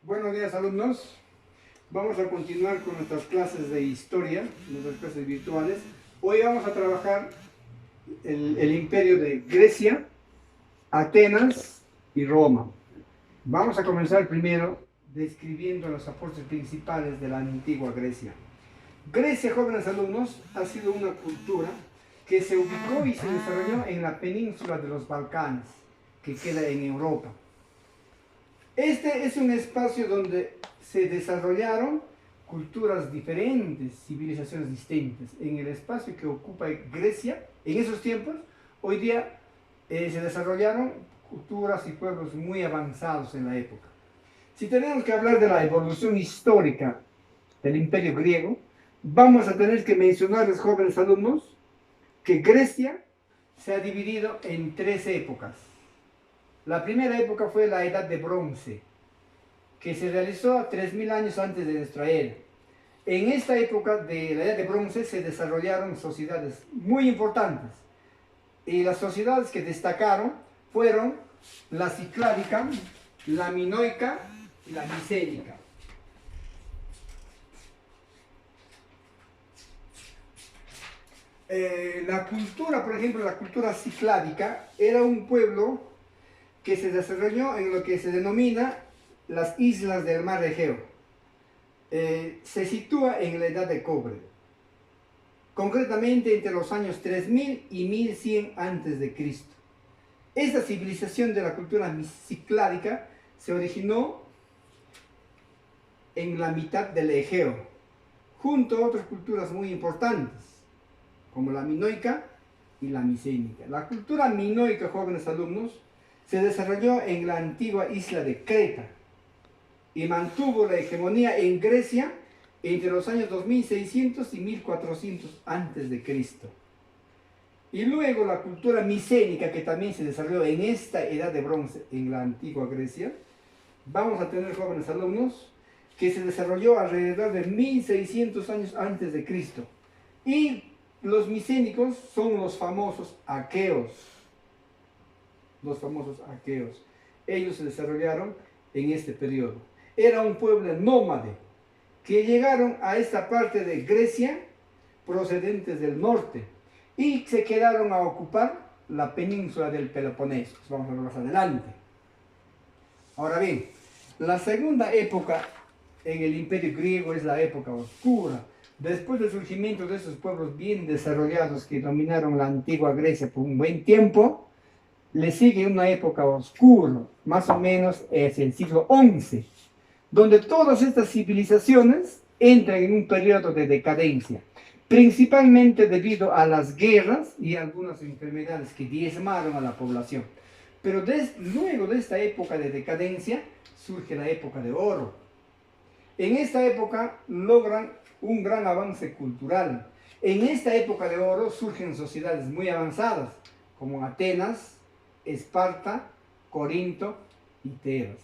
Buenos días, alumnos. Vamos a continuar con nuestras clases de historia, nuestras clases virtuales. Hoy vamos a trabajar el imperio de Grecia, Atenas y Roma. Vamos a comenzar primero describiendo los aportes principales de la antigua Grecia. Grecia, jóvenes alumnos, ha sido una cultura que se ubicó y se desarrolló en la península de los Balcanes, que queda en Europa. Este es un espacio donde se desarrollaron culturas diferentes, civilizaciones distintas. En el espacio que ocupa Grecia, en esos tiempos, hoy día se desarrollaron culturas y pueblos muy avanzados en la época. Si tenemos que hablar de la evolución histórica del imperio griego, vamos a tener que mencionarles, jóvenes alumnos, que Grecia se ha dividido en tres épocas. La primera época fue la Edad de Bronce, que se realizó 3000 años antes de nuestra era. En esta época de la Edad de Bronce se desarrollaron sociedades muy importantes. Y las sociedades que destacaron fueron la cicládica, la minoica y la micénica. La cultura, por ejemplo, la cultura cicládica, era un pueblo que se desarrolló en lo que se denomina las islas del mar Egeo. Se sitúa en la edad de cobre, concretamente entre los años 3000 y 1100 a.C. Esta civilización de la cultura cicládica se originó en la mitad del Egeo, junto a otras culturas muy importantes, como la minoica y la micénica. La cultura minoica, jóvenes alumnos, se desarrolló en la antigua isla de Creta y mantuvo la hegemonía en Grecia entre los años 2600 y 1400 a.C. Y luego la cultura micénica, que también se desarrolló en esta edad de bronce en la antigua Grecia. Vamos a tener, jóvenes alumnos, que se desarrolló alrededor de 1600 años antes de Cristo. Y los micénicos son los famosos aqueos. Los famosos aqueos. Ellos se desarrollaron en este periodo. Era un pueblo nómade que llegaron a esta parte de Grecia procedentes del norte y se quedaron a ocupar la península del Peloponeso. Vamos a ver más adelante. Ahora bien, la segunda época en el imperio griego es la época oscura. Después del surgimiento de esos pueblos bien desarrollados que dominaron la antigua Grecia por un buen tiempo, le sigue una época oscura, más o menos es el siglo XI, donde todas estas civilizaciones entran en un periodo de decadencia, principalmente debido a las guerras y algunas enfermedades que diezmaron a la población. Pero luego de esta época de decadencia surge la época de oro. En esta época logran un gran avance cultural. En esta época de oro surgen sociedades muy avanzadas, como Atenas, Esparta, Corinto y Tebas.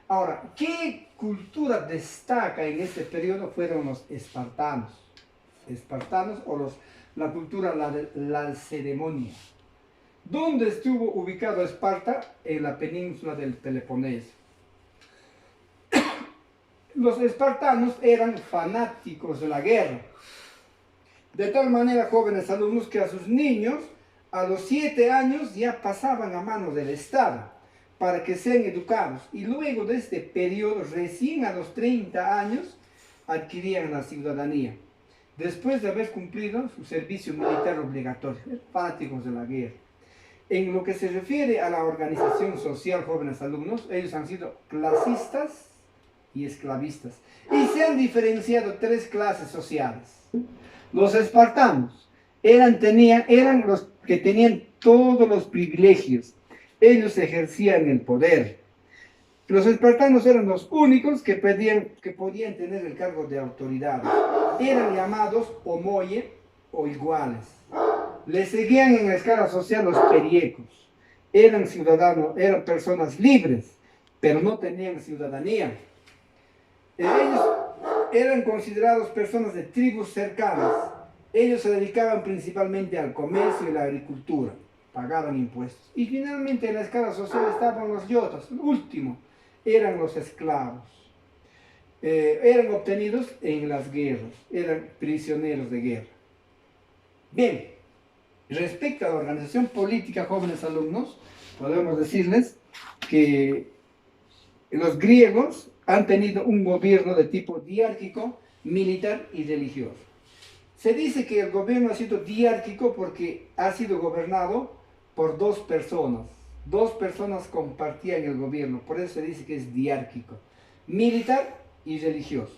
Ahora, ¿qué cultura destaca en este periodo? Fueron los espartanos. Espartanos o la cultura lacedemonia. ¿Dónde estuvo ubicado Esparta? En la península del Peloponeso. Los espartanos eran fanáticos de la guerra. De tal manera, jóvenes alumnos, que a sus niños, a los 7 años, ya pasaban a manos del Estado para que sean educados. Y luego de este periodo, recién a los 30 años, adquirían la ciudadanía, después de haber cumplido su servicio militar obligatorio. Fanáticos de la guerra. En lo que se refiere a la organización social, jóvenes alumnos, ellos han sido clasistas y esclavistas. Y se han diferenciado 3 clases sociales. Los espartanos eran los que tenían todos los privilegios. Ellos ejercían el poder. Los espartanos eran los únicos que podían tener el cargo de autoridad. Eran llamados homoie o iguales. Les seguían en la escala social los periecos. Eran ciudadanos, eran personas libres, pero no tenían ciudadanía. Ellos eran considerados personas de tribus cercanas. Ellos se dedicaban principalmente al comercio y la agricultura. Pagaban impuestos. Y finalmente en la escala social estaban los yotas, el último. eran los esclavos. Eran obtenidos en las guerras, eran prisioneros de guerra. Bien, respecto a la organización política, jóvenes alumnos, podemos decirles que los griegos han tenido un gobierno de tipo diárquico, militar y religioso. Se dice que el gobierno ha sido diárquico porque ha sido gobernado por dos personas. Dos personas compartían el gobierno, por eso se dice que es diárquico, militar y religioso.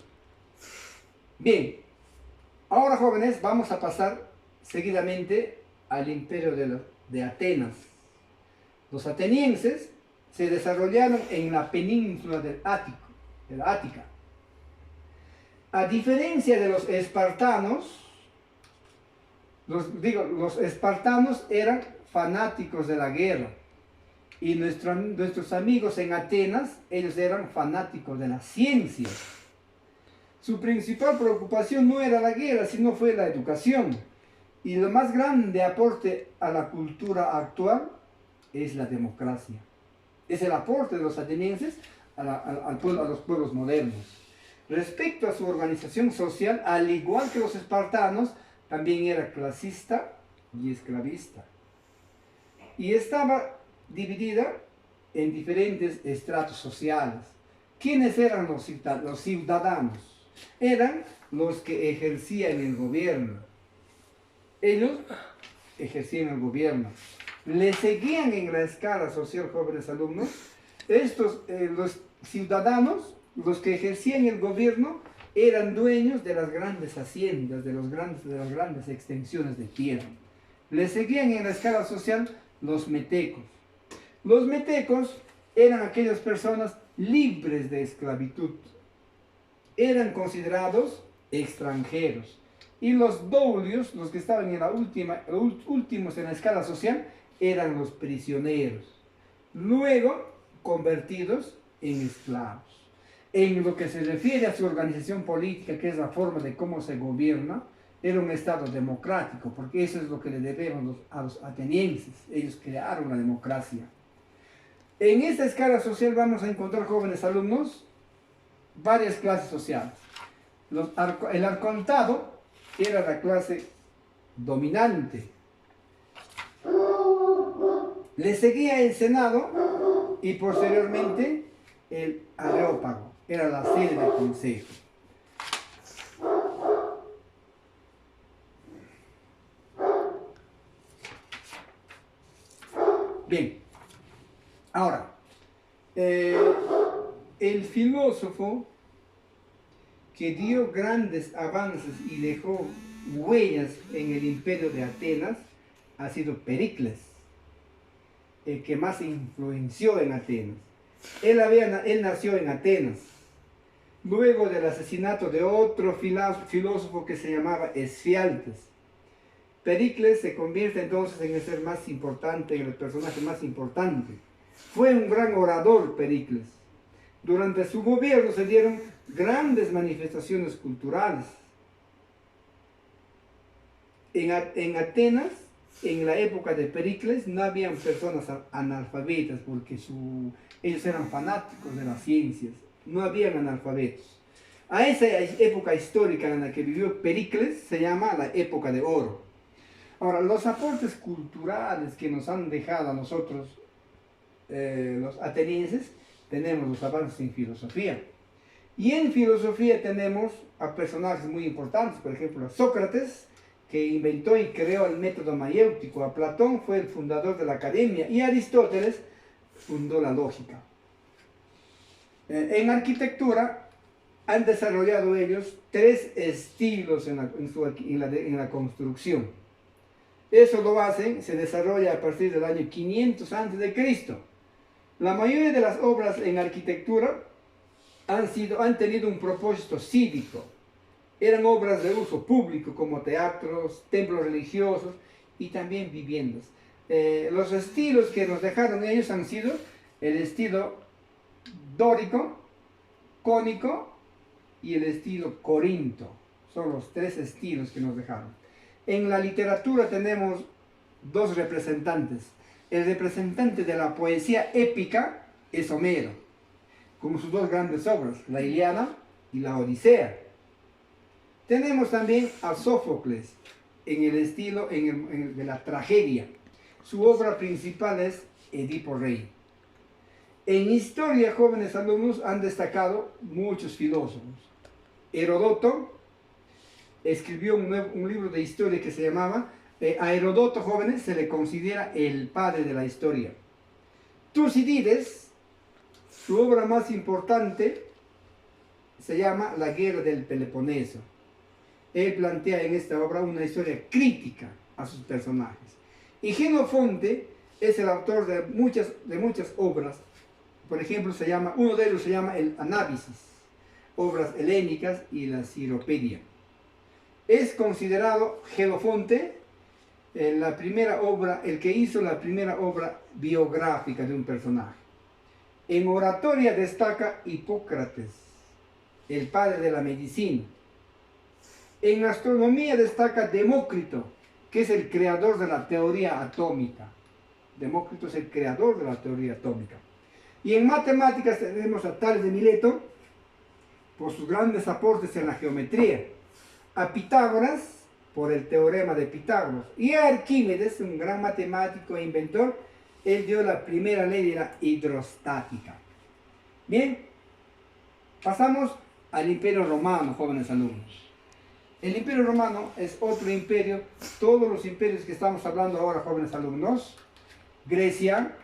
Bien, ahora jóvenes vamos a pasar seguidamente al imperio de Atenas. Los atenienses se desarrollaron en la península del Ático, de la Ática. A diferencia de los espartanos, los espartanos eran fanáticos de la guerra y nuestros amigos en Atenas, ellos eran fanáticos de la ciencia. Su principal preocupación no era la guerra, sino fue la educación. Y lo más grande aporte a la cultura actual es la democracia. Es el aporte de los atenienses a los pueblos modernos. Respecto a su organización social, al igual que los espartanos, también era clasista y esclavista. Y estaba dividida en diferentes estratos sociales. ¿Quiénes eran los ciudadanos? Eran los que ejercían el gobierno. Ellos ejercían el gobierno. Le seguían en la escala social, jóvenes alumnos, los ciudadanos, los que ejercían el gobierno, eran dueños de las grandes haciendas, de las grandes extensiones de tierra. Le seguían en la escala social los metecos. Los metecos eran aquellas personas libres de esclavitud. Eran considerados extranjeros. Y los doulios, los que estaban en los últimos en la escala social, eran los prisioneros. Luego convertidos en esclavos. En lo que se refiere a su organización política, que es la forma de cómo se gobierna, era un Estado democrático, porque eso es lo que le debemos a los atenienses. Ellos crearon la democracia. En esta escala social vamos a encontrar, jóvenes alumnos, varias clases sociales. El arcontado era la clase dominante. Le seguía el Senado y posteriormente el Areópago, era la sede del consejo. Bien, ahora, el filósofo que dio grandes avances y dejó huellas en el imperio de Atenas ha sido Pericles, el que más influenció en Atenas. Él nació en Atenas, luego del asesinato de otro filósofo que se llamaba Esfialtes. Pericles se convierte entonces en el ser más importante, en el personaje más importante. Fue un gran orador Pericles. Durante su gobierno se dieron grandes manifestaciones culturales. En Atenas, en la época de Pericles, no habían personas analfabetas porque ellos eran fanáticos de las ciencias. No habían analfabetos. A esa época histórica en la que vivió Pericles se llama la época de oro. Ahora, los aportes culturales que nos han dejado a nosotros, los atenienses, tenemos los avances en filosofía. Y en filosofía tenemos a personajes muy importantes, por ejemplo, a Sócrates, que inventó y creó el método mayéutico. A Platón fue el fundador de la academia y Aristóteles fundó la lógica. En arquitectura han desarrollado ellos 3 estilos en la construcción. Eso lo hacen, se desarrolla a partir del año 500 a.C. La mayoría de las obras en arquitectura han tenido un propósito cívico. Eran obras de uso público como teatros, templos religiosos y también viviendas. Los estilos que nos dejaron ellos han sido el estilo dórico, cónico y el estilo corinto. Son los 3 estilos que nos dejaron. En la literatura tenemos 2 representantes. El representante de la poesía épica es Homero. como sus dos grandes obras, la Ilíada y la Odisea. Tenemos también a Sófocles en el estilo de la tragedia. Su obra principal es Edipo Rey. En historia, jóvenes alumnos, han destacado muchos filósofos. Heródoto escribió un libro de historia que se llamaba, a Heródoto, jóvenes, se le considera el padre de la historia. Tucídides, su obra más importante se llama La Guerra del Peloponeso. Él plantea en esta obra una historia crítica a sus personajes. Y Jenofonte es el autor de muchas obras. Por ejemplo, uno de ellos se llama el Anábisis, obras helénicas y la Ciropedia. Es considerado Jenofonte el que hizo la primera obra biográfica de un personaje. En oratoria destaca Hipócrates, el padre de la medicina. En astronomía destaca Demócrito, que es el creador de la teoría atómica. Demócrito es el creador de la teoría atómica. Y en matemáticas tenemos a Tales de Mileto, por sus grandes aportes en la geometría, a Pitágoras, por el teorema de Pitágoras, y a Arquímedes, un gran matemático e inventor. Él dio la primera ley de la hidrostática. Bien, pasamos al Imperio Romano, jóvenes alumnos. El Imperio Romano es otro imperio. Todos los imperios que estamos hablando ahora, jóvenes alumnos, Grecia,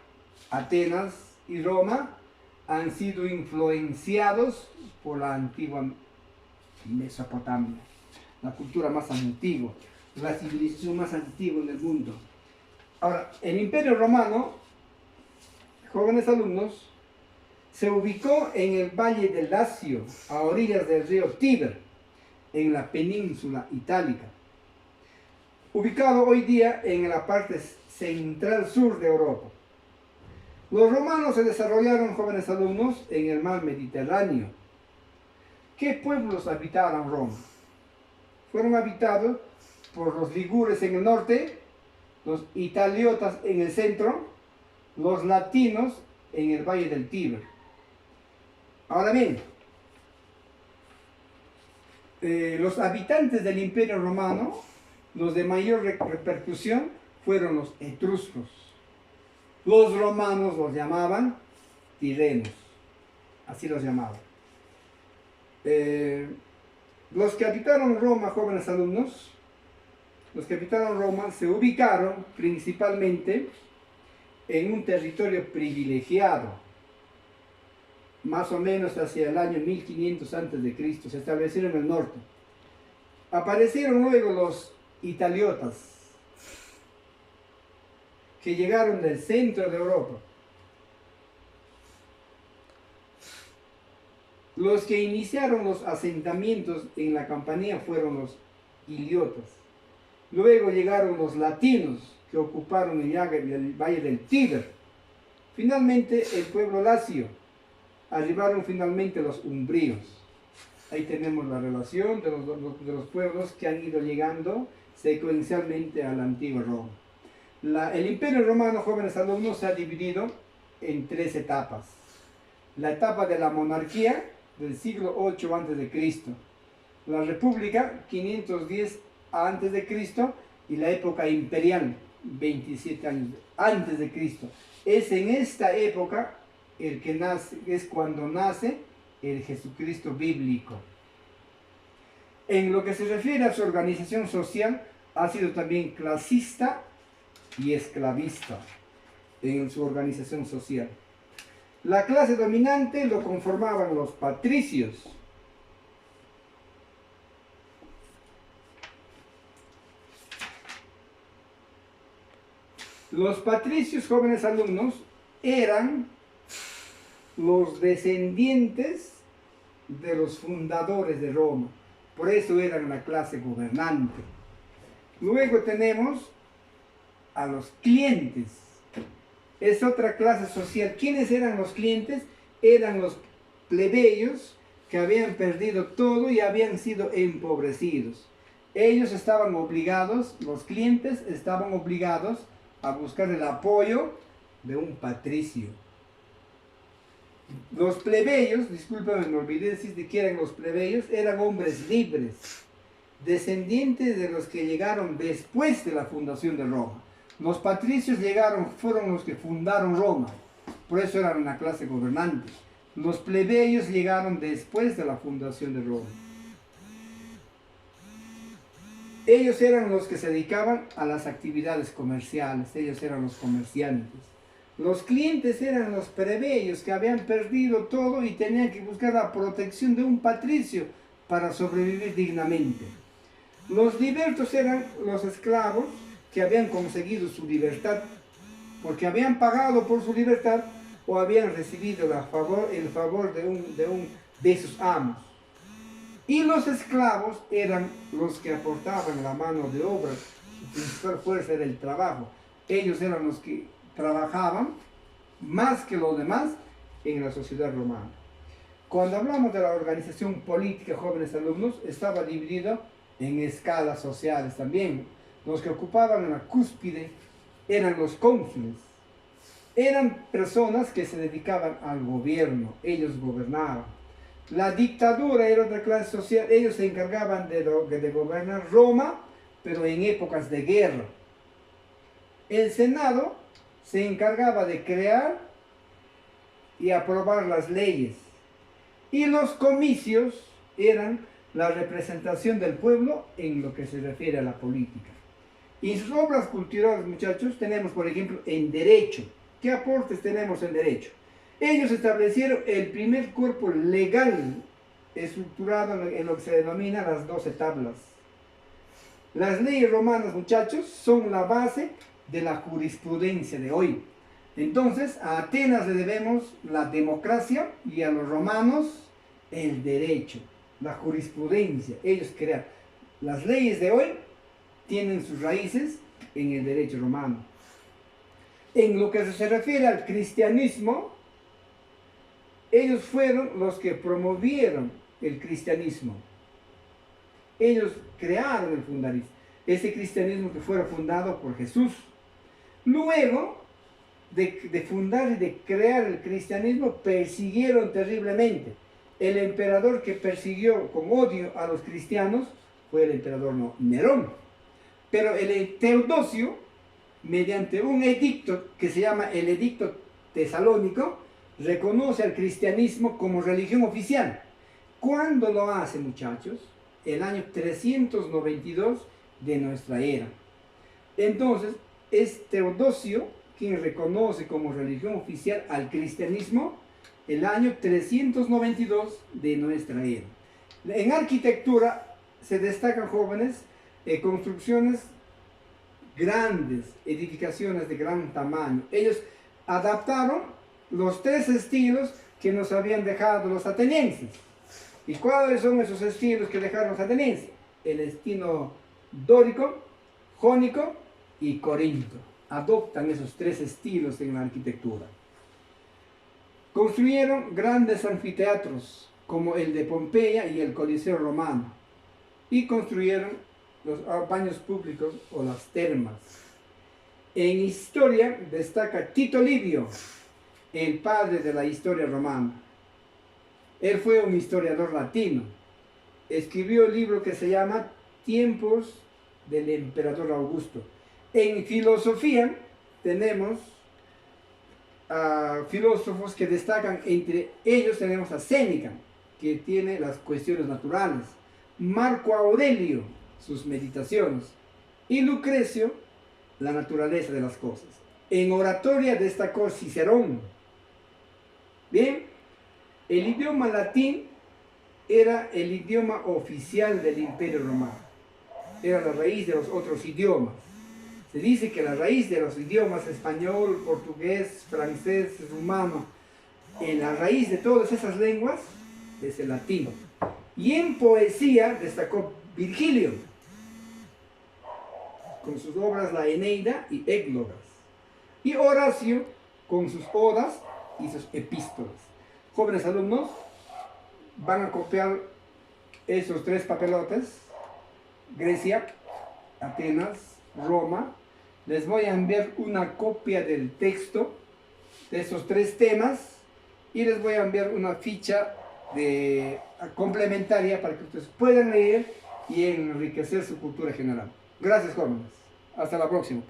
Atenas y Roma, han sido influenciados por la antigua Mesopotamia, la cultura más antigua, la civilización más antigua en el mundo. Ahora, el Imperio Romano, jóvenes alumnos, se ubicó en el valle del Lacio, a orillas del río Tíber, en la península itálica, ubicado hoy día en la parte central sur de Europa. Los romanos se desarrollaron, jóvenes alumnos, en el mar Mediterráneo. ¿Qué pueblos habitaron Roma? Fueron habitados por los ligures en el norte, los italiotas en el centro, los latinos en el valle del Tíber. Ahora bien, los habitantes del Imperio Romano, los de mayor repercusión, fueron los etruscos. Los romanos los llamaban tirenos, así los llamaban. Los que habitaron Roma, jóvenes alumnos, los que habitaron Roma se ubicaron principalmente en un territorio privilegiado, más o menos hacia el año 1500 a.C., se establecieron en el norte. Aparecieron luego los italiotas, que llegaron del centro de Europa. Los que iniciaron los asentamientos en la Campania fueron los iliotas. Luego llegaron los latinos, que ocuparon el valle del Tíber. Finalmente, el pueblo lacio. Arribaron finalmente los umbríos. Ahí tenemos la relación de los pueblos que han ido llegando secuencialmente a la antigua Roma. El Imperio Romano, jóvenes alumnos, se ha dividido en 3 etapas. La etapa de la monarquía, del siglo 8 a.C., la república, 510 a.C., y la época imperial, 27 años antes de Cristo. Es en esta época es cuando nace el Jesucristo bíblico. En lo que se refiere a su organización social, ha sido también clasista y esclavista en su organización social. La clase dominante lo conformaban los patricios. Los patricios, jóvenes alumnos, eran los descendientes de los fundadores de Roma. Por eso eran la clase gobernante. Luego tenemos a los clientes. Es otra clase social. ¿Quiénes eran los clientes? Eran los plebeyos que habían perdido todo y habían sido empobrecidos. Ellos estaban obligados, los clientes estaban obligados a buscar el apoyo de un patricio. Los plebeyos, discúlpame, me olvidé decir de que eran los plebeyos, eran hombres libres, descendientes de los que llegaron después de la fundación de Roma. Los patricios fueron los que fundaron Roma, por eso eran una clase gobernante. Los plebeyos llegaron después de la fundación de Roma. Ellos eran los que se dedicaban a las actividades comerciales, ellos eran los comerciantes. Los clientes eran los plebeyos que habían perdido todo y tenían que buscar la protección de un patricio para sobrevivir dignamente. Los libertos eran los esclavos que habían conseguido su libertad porque habían pagado por su libertad o habían recibido el favor de sus amos. Y los esclavos eran los que aportaban la mano de obra, su principal fuerza era el trabajo. Ellos eran los que trabajaban más que los demás en la sociedad romana. Cuando hablamos de la organización política, jóvenes alumnos, estaba dividido en escalas sociales también. Los que ocupaban la cúspide eran los cónsules. Eran personas que se dedicaban al gobierno, ellos gobernaban. La dictadura era otra clase social, ellos se encargaban de gobernar Roma, pero en épocas de guerra. El Senado se encargaba de crear y aprobar las leyes. Y los comicios eran la representación del pueblo en lo que se refiere a la política. Y en sus obras culturales, muchachos, tenemos, por ejemplo, en Derecho. ¿Qué aportes tenemos en Derecho? Ellos establecieron el primer cuerpo legal estructurado en lo que se denomina las 12 tablas. Las leyes romanas, muchachos, son la base de la jurisprudencia de hoy. Entonces, a Atenas le debemos la democracia y a los romanos el derecho, la jurisprudencia. Ellos crean. Las leyes de hoy tienen sus raíces en el derecho romano. En lo que se refiere al cristianismo, ellos fueron los que promovieron el cristianismo. Ellos crearon el fundarismo, ese cristianismo que fue fundado por Jesús. Luego de fundar y de crear el cristianismo, persiguieron terriblemente. El emperador que persiguió con odio a los cristianos fue el emperador Nerón. Pero el Teodosio, mediante un edicto que se llama el Edicto Tesalónico, reconoce al cristianismo como religión oficial. ¿Cuándo lo hace, muchachos? El año 392 de nuestra era. Entonces, es Teodosio quien reconoce como religión oficial al cristianismo el año 392 de nuestra era. En arquitectura se destacan, jóvenes, construcciones grandes, edificaciones de gran tamaño. Ellos adaptaron los 3 estilos que nos habían dejado los atenienses. ¿Y cuáles son esos estilos que dejaron los atenienses? El estilo dórico, jónico y corinto. Adoptan esos 3 estilos en la arquitectura. Construyeron grandes anfiteatros como el de Pompeya y el Coliseo Romano. Y construyeron los baños públicos o las termas. En historia destaca Tito Livio, el padre de la historia romana. Él fue un historiador latino. Escribió el libro que se llama Tiempos del Emperador Augusto. En filosofía tenemos filósofos que destacan, entre ellos tenemos a Séneca, que tiene las cuestiones naturales, Marco Aurelio, sus meditaciones, y Lucrecio, la naturaleza de las cosas. En oratoria destacó Cicerón. Bien, el idioma latín era el idioma oficial del Imperio Romano, era la raíz de los otros idiomas. Se dice que la raíz de los idiomas español, portugués, francés, rumano, en la raíz de todas esas lenguas es el latín. Y en poesía destacó Virgilio, con sus obras La Eneida y Églogas, y Horacio con sus odas y sus epístolas. Jóvenes alumnos, van a copiar esos 3 papelotes: Grecia, Atenas, Roma. Les voy a enviar una copia del texto de esos 3 temas y les voy a enviar una ficha complementaria para que ustedes puedan leer y enriquecer su cultura general. Gracias, jóvenes. Hasta la próxima.